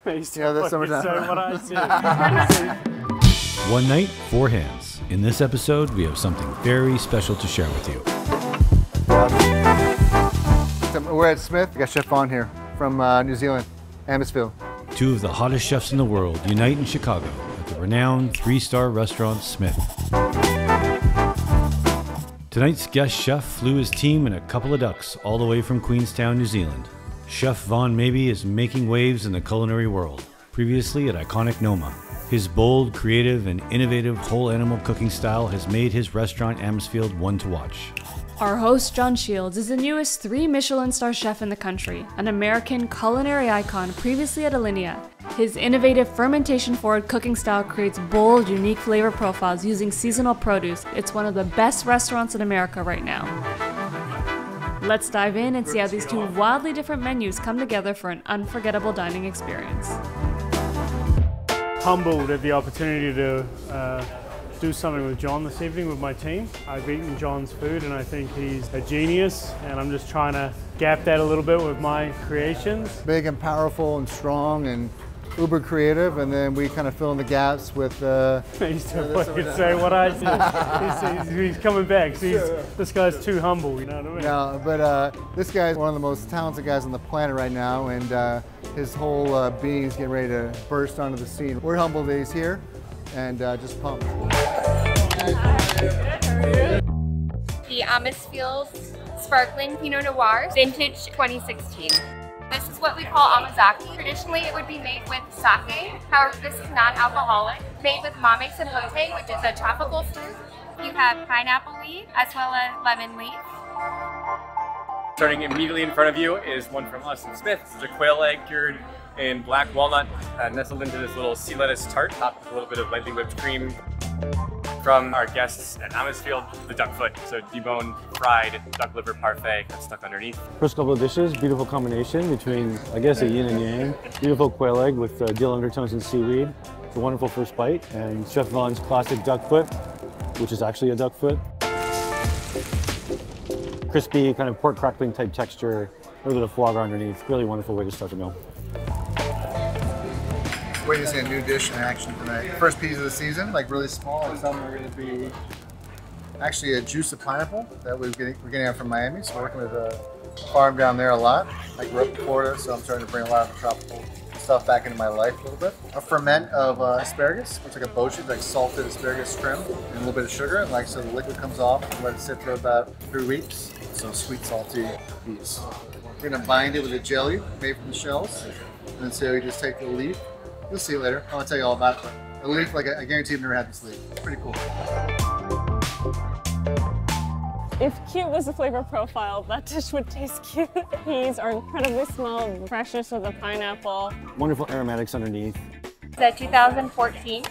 Yeah, that's summertime. So what I see. One night, four hands. In this episode, we have something very special to share with you. We're at Smyth. We got Chef Vaughan here from New Zealand, Amisfield. Two of the hottest chefs in the world unite in Chicago at the renowned three-star restaurant Smyth. Tonight's guest chef flew his team in a couple of ducks all the way from Queenstown, New Zealand. Chef Vaughan Mabee is making waves in the culinary world, previously at iconic Noma. His bold, creative, and innovative whole animal cooking style has made his restaurant Amisfield one to watch. Our host, John Shields, is the newest 3 Michelin-star chef in the country, an American culinary icon previously at Alinea. His innovative fermentation-forward cooking style creates bold, unique flavor profiles using seasonal produce. It's one of the best restaurants in America right now. Let's dive in and see how these two wildly different menus come together for an unforgettable dining experience. Humbled at the opportunity to do something with John this evening with my team. I've eaten John's food and I think he's a genius, and I'm just trying to gap that a little bit with my creations. Big and powerful and strong and uber creative, and then we kind of fill in the gaps with He's coming back. See, this guy's too humble, you know what I mean? No, but this guy's one of the most talented guys on the planet right now, and his whole being is getting ready to burst onto the scene. We're humbled that he's here and just pumped. The Amisfield Sparkling Pinot Noir, vintage 2016. This is what we call amazaki. Traditionally, it would be made with sake. However, this is non-alcoholic. Made with mame sapote, which is a tropical fruit. You have pineapple leaf as well as lemon leaf. Starting immediately in front of you is one from us in Smyth. This is a quail egg cured in black walnut, nestled into this little sea lettuce tart, topped with a little bit of lightly whipped cream. From our guests at Amisfield, the duck foot, so deboned, fried duck liver parfait that's stuck underneath. First couple of dishes, beautiful combination between, I guess, a yin and yang. Beautiful quail egg with dill undertones and seaweed. It's a wonderful first bite. And Chef Vaughan's classic duck foot, which is actually a duck foot. Crispy, kind of pork crackling type texture, a little bit of foie gras underneath. Really wonderful way to start the meal. Waiting to see a new dish in action tonight. First piece of the season, like really small. Like some are going to be actually a juice of pineapple that we're getting out from Miami. So we're working with a farm down there a lot. I grew up in Florida, so I'm starting to bring a lot of the tropical stuff back into my life a little bit. A ferment of asparagus, looks like a bochi, like salted asparagus trim, and a little bit of sugar. And like so, the liquid comes off and let it sit for about 3 weeks. So sweet, salty piece. We're going to bind it with a jelly made from the shells, and then so you just take the leaf. You'll see it later. I'll tell you all about it. But a leaf, like I guarantee you've never had this leaf. It's pretty cool. If cute was the flavor profile, that dish would taste cute. Peas are incredibly small, freshness of the pineapple. Wonderful aromatics underneath. The 2014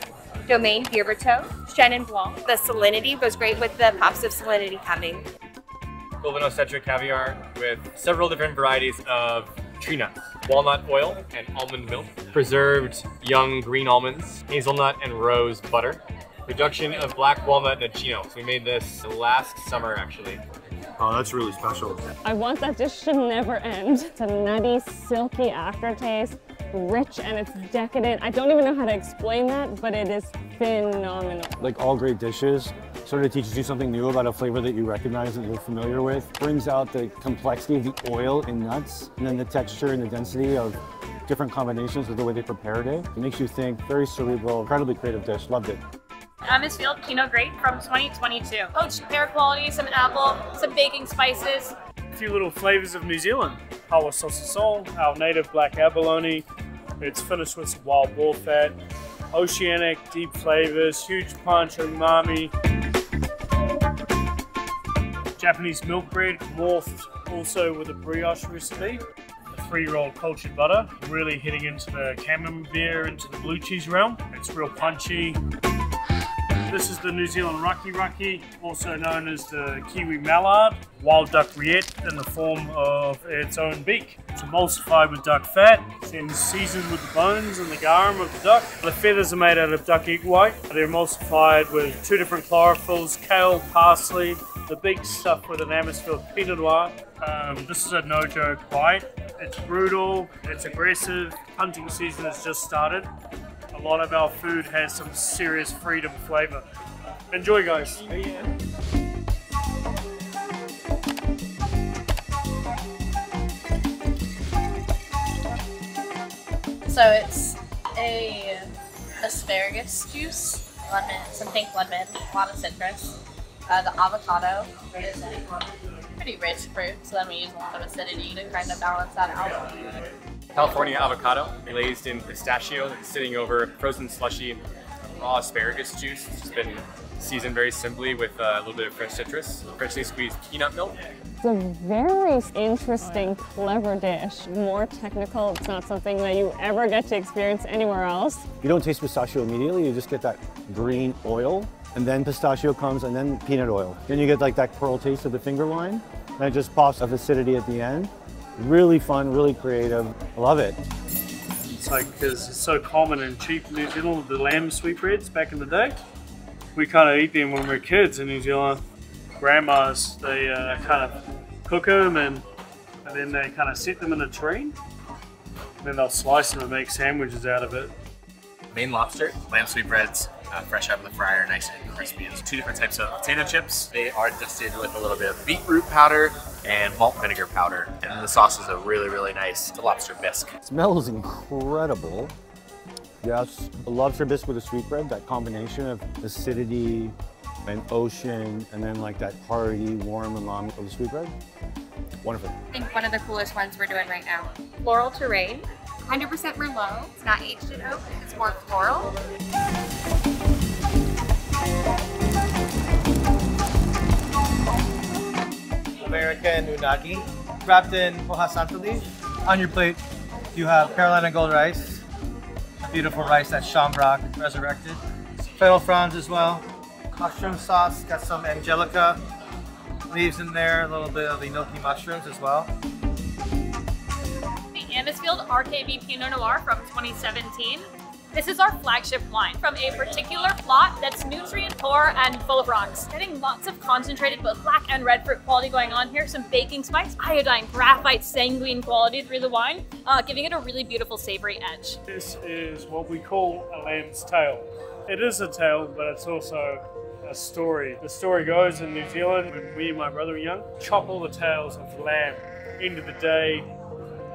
Domaine Beer Bateau, Chenin Blanc. The salinity goes great with the pops of salinity coming. Golden-ocetric caviar with several different varieties of tree nuts, walnut oil and almond milk, preserved young green almonds, hazelnut and rose butter, reduction of black walnut nocino. So we made this last summer actually. Oh, that's really special. I want that dish to never end. It's a nutty, silky aftertaste, rich, and it's decadent. I don't even know how to explain that, but it is phenomenal. Like all great dishes, sort of teaches you something new about a flavor that you recognize and you're familiar with. Brings out the complexity of the oil in nuts, and then the texture and the density of different combinations of the way they prepared it. It makes you think, very cerebral, incredibly creative dish, loved it. Amisfield Pinot Gris from 2022. Poached pear quality, some apple, some baking spices. A few little flavors of New Zealand. Our saucisson, our native black abalone. It's finished with some wild boar fat. Oceanic, deep flavors, huge punch, umami. Japanese milk bread, morphed also with a brioche recipe. A 3-year-old cultured butter, really hitting into the camembert, into the blue cheese realm. It's real punchy. This is the New Zealand Raki, also known as the Kiwi Mallard, wild duck rillette in the form of its own beak. It's emulsified with duck fat, then seasoned with the bones and the garum of the duck. The feathers are made out of duck egg white. They're emulsified with 2 different chlorophylls, kale, parsley, the big stuff with an Amisfield Pinot Noir. This is a no-joke bite. It's brutal, it's aggressive. Hunting season has just started. A lot of our food has some serious freedom flavor. Enjoy, guys. So it's a asparagus juice, lemon, some pink lemon, a lot of citrus. The avocado is a pretty rich fruit, so then we use a lot of acidity to kind of balance that out. California avocado glazed in pistachio, sitting over frozen slushy raw asparagus juice. It's just been seasoned very simply with a little bit of fresh citrus, freshly squeezed peanut milk. It's a very interesting, clever dish. More technical, it's not something that you ever get to experience anywhere else. You don't taste pistachio immediately, you just get that green oil, and then pistachio comes, and then peanut oil. Then you get like that pearl taste of the finger wine, and it just pops of acidity at the end. Really fun, really creative. I love it. It's like, because it's so common and cheap in New Zealand, the lamb sweetbreads back in the day. We kind of eat them when we were kids in New Zealand. Grandmas, they kind of cook them and then they kind of set them in a tureen. Then they'll slice them and make sandwiches out of it. Maine lobster, lamb sweetbreads, fresh out of the fryer, nice and crispy. There's two different types of potato chips. They are dusted with a little bit of beetroot powder and malt vinegar powder. And the sauce is a really, really nice lobster bisque. It smells incredible. Yes, a lobster bisque with a sweetbread, that combination of acidity and ocean, and then like that hearty, warm umami of the sweetbread. Wonderful. I think one of the coolest ones we're doing right now. Floral terrain, 100% Merlot. It's not aged in oak, it's more floral. American unagi, wrapped in hoja santo leaf. On your plate, you have Carolina gold rice, a beautiful rice that's shamrock resurrected. Fennel fronds as well. Mushroom sauce, got some angelica leaves in there, a little bit of enoki mushrooms as well. The Amisfield RKB Pinot Noir from 2017. This is our flagship wine from a particular plot that's nutrient poor and full of rocks. Getting lots of concentrated both black and red fruit quality going on here, some baking spice, iodine, graphite, sanguine quality through the wine, giving it a really beautiful savory edge. This is what we call a lamb's tail. It is a tail, but it's also a story. The story goes in New Zealand, when me and my brother were young, chop all the tails of lamb. End of the day,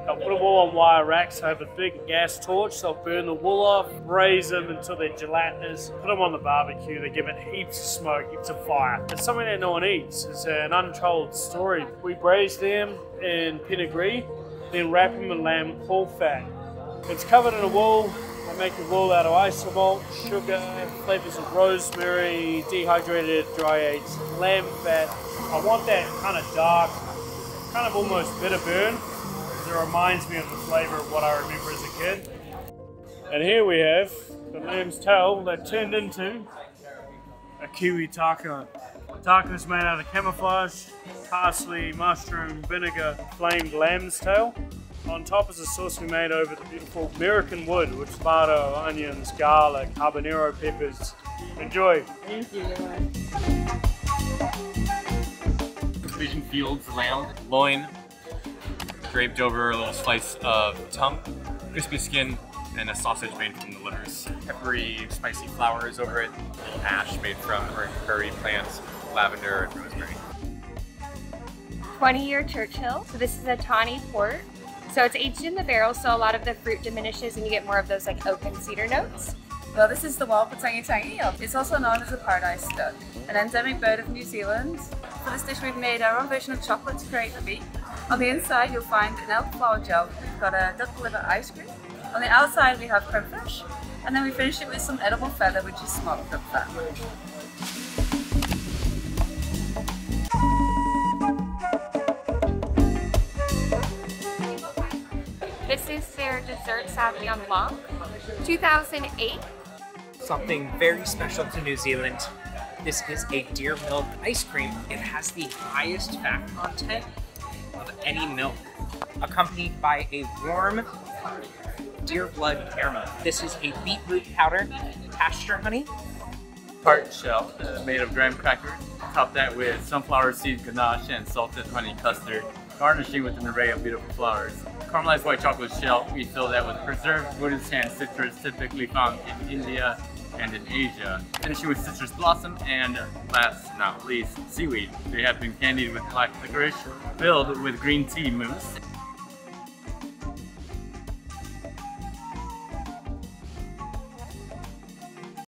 they'll put them all on wire racks, they have a big gas torch, they'll burn the wool off, braise them until they're gelatinous, put them on the barbecue, they give it heaps of smoke, heaps of fire. It's something that no one eats, it's an untold story. We braise them in Pinot Gris, then wrap them in lamb whole fat. It's covered in a wool. They make the wool out of isomalt, sugar, flavors of rosemary, dehydrated, dry aged lamb fat. I want that kind of dark, kind of almost bitter burn. It reminds me of the flavor of what I remember as a kid. And here we have the lamb's tail that turned into a kiwi taco. Taco is made out of camouflage, parsley, mushroom, vinegar, flamed lamb's tail. On top is a sauce we made over the beautiful American wood with tomato, onions, garlic, habanero peppers. Enjoy. Thank you. Vision Fields lamb, loin, draped over a little slice of tongue, crispy skin, and a sausage made from the livers. Peppery, spicy flowers over it, a little ash made from curry plants, lavender, and rosemary. 20-year Churchill. So this is a tawny port. So it's aged in the barrel, so a lot of the fruit diminishes and you get more of those like oak and cedar notes. Well, this is the wild Patangi Tangi. It's also known as a paradise duck, an endemic bird of New Zealand. For this dish we've made our own version of chocolate to create the beak. On the inside you'll find an elderflower gel. We've got a duck liver ice cream. On the outside we have creme fraiche, and then we finish it with some edible feather, which is smoked duck fat. This is their dessert Sauvignon Blanc, 2008. Something very special to New Zealand. This is a deer milk ice cream. It has the highest fat content of any milk, accompanied by a warm deer blood caramel. This is a beetroot powder, pasture honey. Tart shell made of graham cracker. Top that with sunflower seed ganache and salted honey custard, garnishing with an array of beautiful flowers. caramelized white chocolate shell. We fill that with preserved wood and citrus typically found in India and in Asia. Finishing with citrus blossom and last but not least, seaweed. They have been candied with black licorice, filled with green tea mousse.